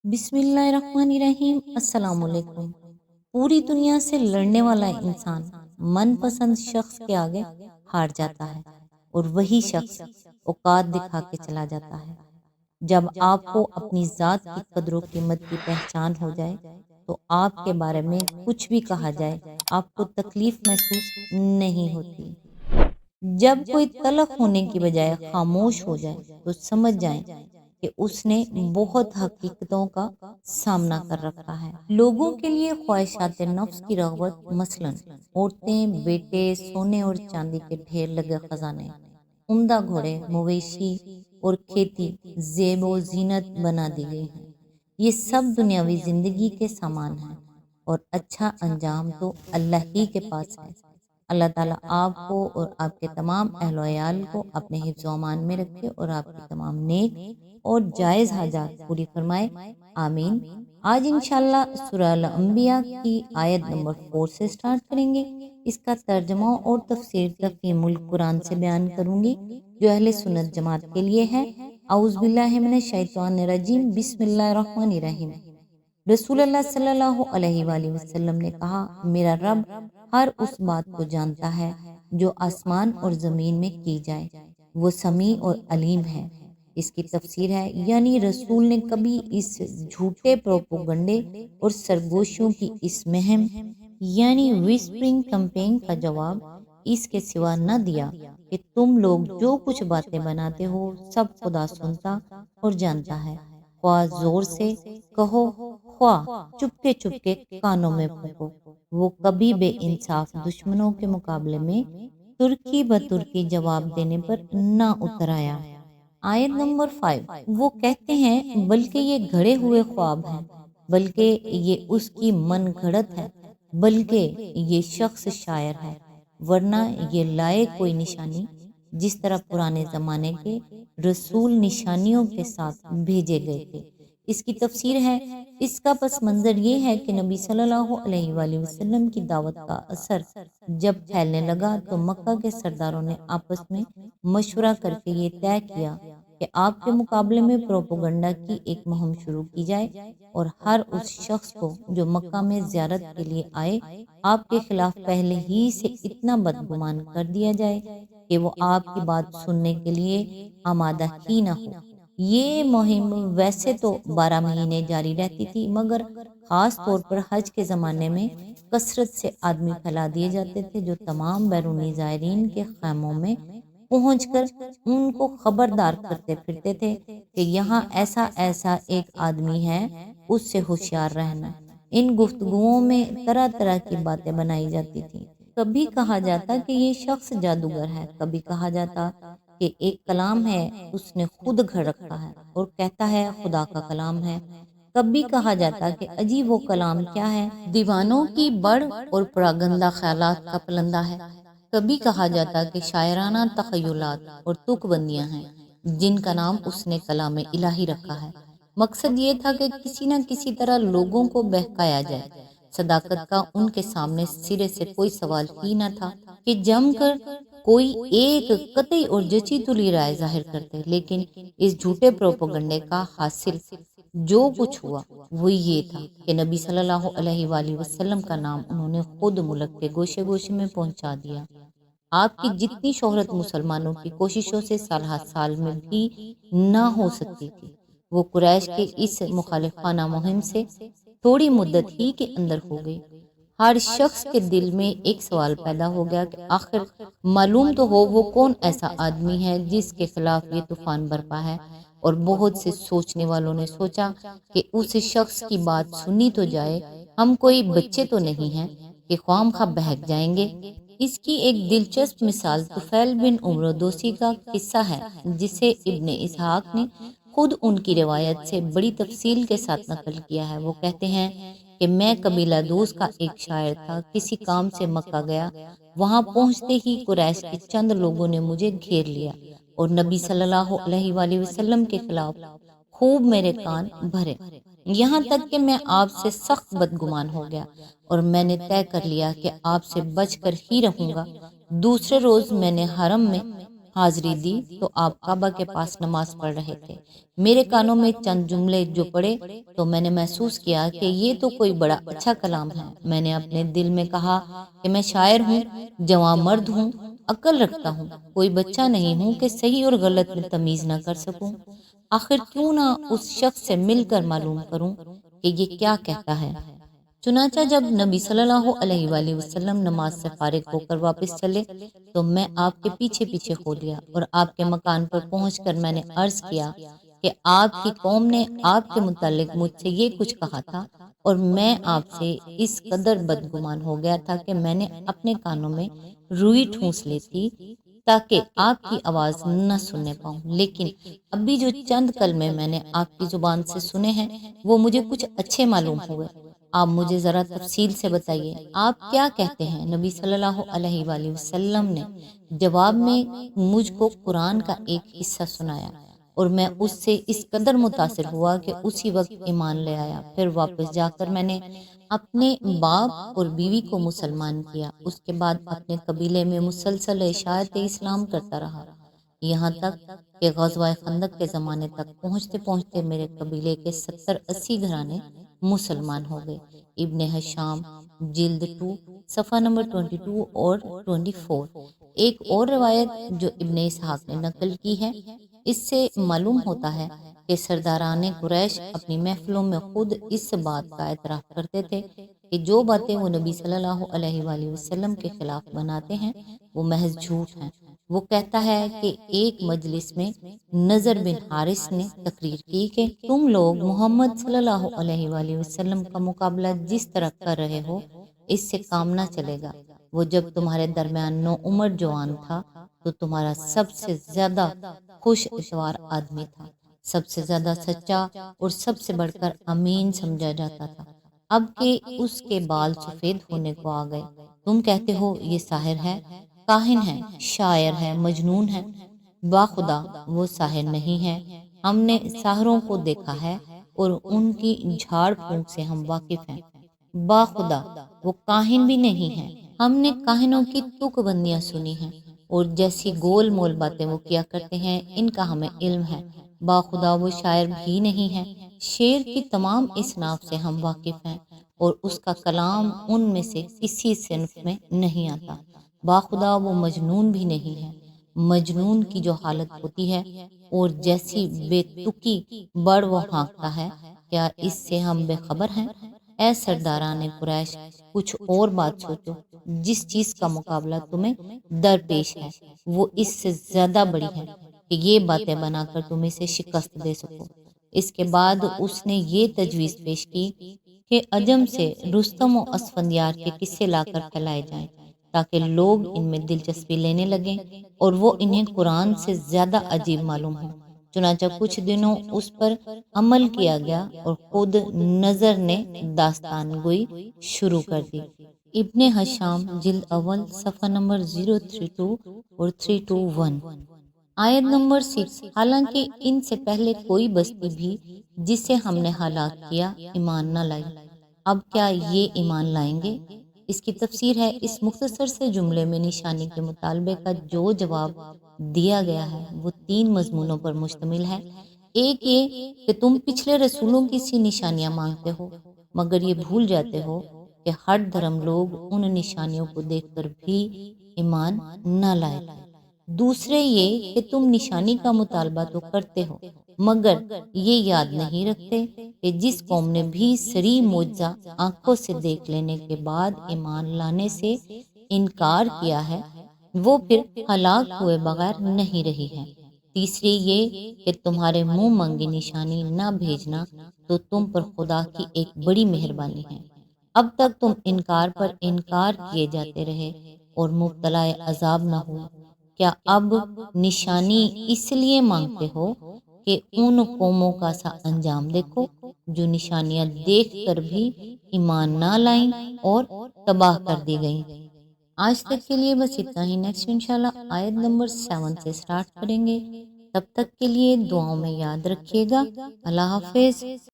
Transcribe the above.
بسم اللہ الرحمن الرحیم۔ السلام علیکم۔ پوری دنیا سے لڑنے والا انسان من پسند شخص کے آگے ہار جاتا ہے اور وہی شخص اوقات دکھا کے چلا جاتا ہے۔ جب آپ کو اپنی ذات کی قدر و قیمت کی پہچان ہو جائے تو آپ کے بارے میں کچھ بھی کہا جائے آپ کو تکلیف محسوس نہیں ہوتی۔ جب کوئی تلخ ہونے کی بجائے خاموش ہو جائے تو سمجھ جائیں کہ اس نے بہت حقیقتوں کا سامنا کر رکھا ہے۔ لوگوں کے لیے خواہشات نفس کی رغبت، مثلاً عورتیں، بیٹے، سونے اور چاندی کے ڈھیر لگے خزانے، عمدہ گھوڑے، مویشی اور کھیتی زیب و زینت بنا دی گئی ہیں۔ یہ سب دنیاوی زندگی کے سامان ہیں اور اچھا انجام تو اللہ ہی کے پاس ہے۔ اللہ تعالیٰ آپ کو اور آپ کے تمام اہل و عیال کو اپنے حفظ و امان میں رکھے اور آپ کی تمام نیک اور جائز حاجات پوری فرمائے، آمین۔ آج انشاءاللہ سورہ الانبیاء کی آیت نمبر 4 سے سٹارٹ کریں گے۔ اس کا ترجمہ اور تفسیر تفہیم القرآن سے بیان کروں گی جو اہل سنت جماعت کے لیے ہے۔ اعوذ باللہ من الشیطان الرجیم، بسم اللہ الرحمن الرحیم۔ رسول اللہ صلی اللہ علیہ وآلہ وسلم نے کہا، میرا رب ہر اس بات کو جانتا ہے جو آسمان اور زمین میں کی جائے، وہ سمیع اور علیم ہے۔ اس کی تفسیر ہے، یعنی رسول نے کبھی اس جھوٹے پروپوگنڈے اور سرگوشیوں کی اس مہم یعنی ویسپرنگ کمپین کا جواب اس کے سوا نہ دیا کہ تم لوگ جو کچھ باتیں بناتے ہو سب خدا سنتا اور جانتا ہے، خواہ زور سے کہو خواہ چپ کے کانوں میں پھونکو۔ وہ کبھی بے انصاف دشمنوں کے مقابلے میں ترکی بترکی جواب دینے پر نہ اتر آیا۔ آیت نمبر 5، وہ کہتے ہیں بلکہ یہ گھڑے ہوئے خواب ہیں، بلکہ یہ اس کی من گھڑت ہے، بلکہ یہ شخص شاعر ہے، ورنہ یہ لائے کوئی نشانی، جس طرح پرانے زمانے کے رسول نشانیوں کے ساتھ بھیجے گئے تھے۔ اس کی تفسیر ہے، اس کا پس منظر یہ ہے کہ نبی صلی اللہ علیہ وآلہ وسلم کی دعوت کا اثر جب پھیلنے لگا تو مکہ کے سرداروں نے آپس میں مشورہ کر کے یہ طے کیا کہ آپ کے مقابلے میں پروپیگنڈا کی ایک مہم شروع کی جائے اور ہر اس شخص کو جو مکہ میں زیارت کے لیے آئے آپ کے خلاف پہلے ہی سے اتنا بدگمان کر دیا جائے کہ وہ آپ کی بات سننے کے لیے آمادہ ہی نہ ہو۔ یہ مہم ویسے تو 12 مہینے جاری رہتی تھی، مگر خاص طور پر حج کے زمانے میں کثرت سے آدمی پھیلا دیے جاتے تھے جو تمام بیرونی زائرین کے خیموں میں پہنچ کر ان کو خبردار کرتے پھرتے تھے کہ یہاں ایسا ایسا ایک آدمی ہے، اس سے ہوشیار رہنا۔ ان گفتگوؤں میں طرح طرح کی باتیں بنائی جاتی تھیں۔ کبھی کہا جاتا کہ یہ شخص جادوگر ہے، کبھی کہا جاتا کہ ایک کلام ہے اس نے خود گھڑ رکھا ہے اور کہتا ہے خدا کا کلام ہے۔ کبھی کہا جاتا کہ عجیب وہ کلام کیا ہے، دیوانوں کی بڑھ اور پراگندہ خیالات کا پلندہ ہے۔ کبھی کہا جاتا کہ شاعرانہ تخیلات اور تک بندیاں ہیں جن کا نام اس نے کلام الہی رکھا ہے۔ مقصد یہ تھا کہ کسی نہ کسی طرح لوگوں کو بہکایا جائے۔ صداقت کا ان کے سامنے سرے سے کوئی سوال ہی نہ تھا کہ جم کر کوئی ایک قطعی اور جچی تلی رائے ظاہر کرتے، لیکن اس جھوٹے پروپیگنڈے کا حاصل جو کچھ ہوا وہ یہ تھا کہ نبی صلی اللہ علیہ وآلہ وسلم کا نام انہوں نے خود ملک کے گوشے گوشے میں پہنچا دیا۔ آپ کی جتنی شہرت مسلمانوں کی کوششوں سے سال ہر سال میں بھی نہ ہو سکتی تھی، وہ قریش کے اس مخالفانہ مہم سے تھوڑی مدت ہی کے اندر ہو گئی۔ ہر شخص کے دل میں ایک سوال پیدا ہو گیا کہ آخر معلوم تو ہو وہ کون ایسا آدمی ہے جس کے خلاف یہ طوفان برپا ہے، اور بہت سے سوچنے والوں نے سوچا کہ اس شخص کی بات سنی تو جائے، ہم کوئی بچے تو نہیں ہیں کہ خواہ مخواہ بہک جائیں گے۔ اس کی ایک دلچسپ مثال طفیل بن عمرو دوسی کا قصہ ہے جسے ابن اسحاق نے خود ان کی روایت سے بڑی تفصیل کے ساتھ نقل کیا ہے۔ وہ کہتے ہیں کہ میں قبیلہ دوس کا ایک شاعر تھا، کسی کام سے مکہ گیا، وہاں پہنچتے ہی قریش کے چند لوگوں نے مجھے گھیر لیا اور نبی صلی اللہ علیہ وآلہ وسلم کے خلاف خوب میرے کان بھرے، یہاں تک کہ میں آپ سے سخت بدگمان ہو گیا اور میں نے طے کر لیا کہ آپ سے بچ کر ہی رہوں گا۔ دوسرے روز میں نے حرم میں حاضری دی تو آپ کعبہ کے پاس نماز پڑھ رہے تھے۔ میرے کانوں میں چند جملے جو پڑے تو میں نے محسوس کیا کہ یہ تو کوئی بڑا اچھا کلام ہے۔ میں نے اپنے دل میں کہا کہ میں شاعر ہوں، جواں مرد ہوں، عقل رکھتا ہوں، کوئی بچہ نہیں ہوں کہ صحیح اور غلط میں تمیز نہ کر سکوں۔ آخر کیوں نہ اس شخص سے مل کر معلوم کروں کہ یہ کیا کہتا ہے۔ چنانچہ جب نبی صلی اللہ علیہ وآلہ وسلم نماز سے فارغ ہو کر واپس چلے تو میں آپ کے پیچھے پیچھے ہو لیا اور آپ کے مکان پر پہنچ کر میں نے عرض کیا کہ آپ کی قوم نے آپ کے متعلق مجھ سے یہ کچھ کہا تھا اور میں آپ سے اس قدر بدگمان ہو گیا تھا کہ میں نے اپنے کانوں میں روئی ٹھونس لی تھی تاکہ آپ کی آواز نہ سننے پاؤں، لیکن ابھی جو چند کلمے میں نے آپ کی زبان سے سنے ہیں وہ مجھے کچھ اچھے معلوم ہوئے۔ آپ مجھے ذرا تفصیل سے بتائیے آپ کیا کہتے ہیں۔ نبی صلی اللہ علیہ وآلہ وسلم نے جواب میں مجھ کو قرآن کا ایک حصہ سنایا اور میں اس سے اس قدر متاثر ہوا کہ اسی وقت ایمان لے آیا۔ پھر واپس جا کر میں نے اپنے باپ اور بیوی کو مسلمان کیا۔ اس کے بعد اپنے قبیلے میں مسلسل اشاعت اسلام کرتا رہا، یہاں تک کہ غزوہ خندق کے زمانے تک پہنچتے پہنچتے میرے قبیلے کے 70-80 گھرانے مسلمان ہو گئے۔ ابن حشام جلد 2 صفحہ نمبر 22 اور 24۔ ایک اور روایت جو ابن اسحاق نے نقل کی ہے، اس سے معلوم ہوتا ہے کہ سرداران قریش اپنی محفلوں میں خود اس بات کا اعتراف کرتے تھے کہ جو باتیں وہ نبی صلی اللہ علیہ وآلہ وسلم کے خلاف بناتے ہیں وہ محض جھوٹ ہیں۔ وہ کہتا ہے کہ ایک مجلس میں نضر بن حارث نے تقریر کی کہ تم لوگ محمد صلی اللہ علیہ وآلہ وسلم کا مقابلہ جس طرح کر رہے ہو اس سے کام نہ چلے گا۔ وہ جب تمہارے درمیان نوعمر جوان تھا تو تمہارا سب سے زیادہ خوش اتوار آدمی تھا، سب سے زیادہ سچا اور سب سے بڑھ کر امین سمجھا جاتا تھا۔ اب کہ اس کے بال سفید ہونے کو آ گئے تم کہتے ہو یہ ساحر ہے، کاہن ہے، شاعر ہے، مجنون ہے۔ باخدا وہ ساحر نہیں ہے، ہم نے ساحروں کو دیکھا ہے اور ان کی جھاڑ پھونک سے ہم واقف ہیں۔ باخدا وہ کاہن بھی نہیں ہے، ہم نے کاہنوں کی تک بندیاں سنی ہیں اور جیسی گول مول باتیں وہ کیا کرتے ہیں ان کا ہمیں علم ہے۔ باخدا وہ شاعر بھی نہیں ہے، شعر کی تمام اصناف سے ہم واقف ہیں اور اس کا کلام ان میں سے کسی صنف میں نہیں آتا۔ باخدا وہ مجنون بھی نہیں ہے، مجنون کی جو حالت ہوتی ہے اور جیسی بے تکی بڑ وہ ہانکتا ہے، کیا اس سے ہم بے خبر ہیں؟ اے سرداران قریش کچھ اور بات سوچو، جس چیز کا مقابلہ تمہیں درپیش ہے وہ اس سے زیادہ بڑی ہے کہ یہ باتیں بنا کر تم اسے شکست دے سکو۔ اس کے بعد اس نے یہ تجویز پیش کی کہ عجم سے رستم و اسفندیار کے قصے لا کر پھیلائے جائیں تاکہ لوگ ان میں دلچسپی لینے لگیں اور وہ انہیں قرآن سے زیادہ عجیب معلوم ہو۔ چنانچہ کچھ دنوں اس پر عمل کیا گیا اور خود نظر نے داستان گوئی شروع کر دی۔ ابن حشام جلد اول صفحہ نمبر 032 اور 321۔ آیت نمبر 6۔ حالانکہ ان سے پہلے کوئی بستی بھی جسے ہم نے ہلاک کیا ایمان نہ لائی، اب کیا یہ ایمان لائیں گے؟ اس کی تفسیر ہے اس مختصر سے جملے میں نشانی کے مطالبے کا جو جواب دیا گیا ہے وہ 3 مضمونوں پر مشتمل ہے۔ ایک یہ کہ تم پچھلے رسولوں کی سی نشانیاں مانگتے ہو مگر یہ بھول جاتے ہو کہ ہر دھرم لوگ ان نشانیوں کو دیکھ کر بھی ایمان نہ لائے۔ دوسرے یہ کہ تم نشانی کا مطالبہ تو کرتے ہو مگر یہ یاد نہیں رکھتے کہ جس قوم نے بھی صریح معجزہ آنکھوں سے دیکھ لینے کے بعد ایمان لانے سے انکار کیا ہے وہ پھر ہلاک ہوئے بغیر نہیں رہی ہے۔ تیسری یہ کہ تمہارے منہ منگی نشانی نہ بھیجنا تو تم پر خدا کی ایک بڑی مہربانی ہے۔ اب تک تم انکار پر انکار کیے جاتے رہے اور مبتلا عذاب نہ ہوئے، کیا اب نشانی اس لیے مانگتے ہو کہ ان قوموں کا سا انجام دیکھو جو نشانیاں دیکھ کر بھی ایمان نہ لائیں اور تباہ کر دی گئیں۔ آج تک کے لیے بس اتنا ہی، نیکسٹ انشاءاللہ آیت نمبر 7 سے سٹارٹ کریں گے۔ تب تک کے لیے دعاؤں میں یاد رکھیے گا۔ اللہ حافظ۔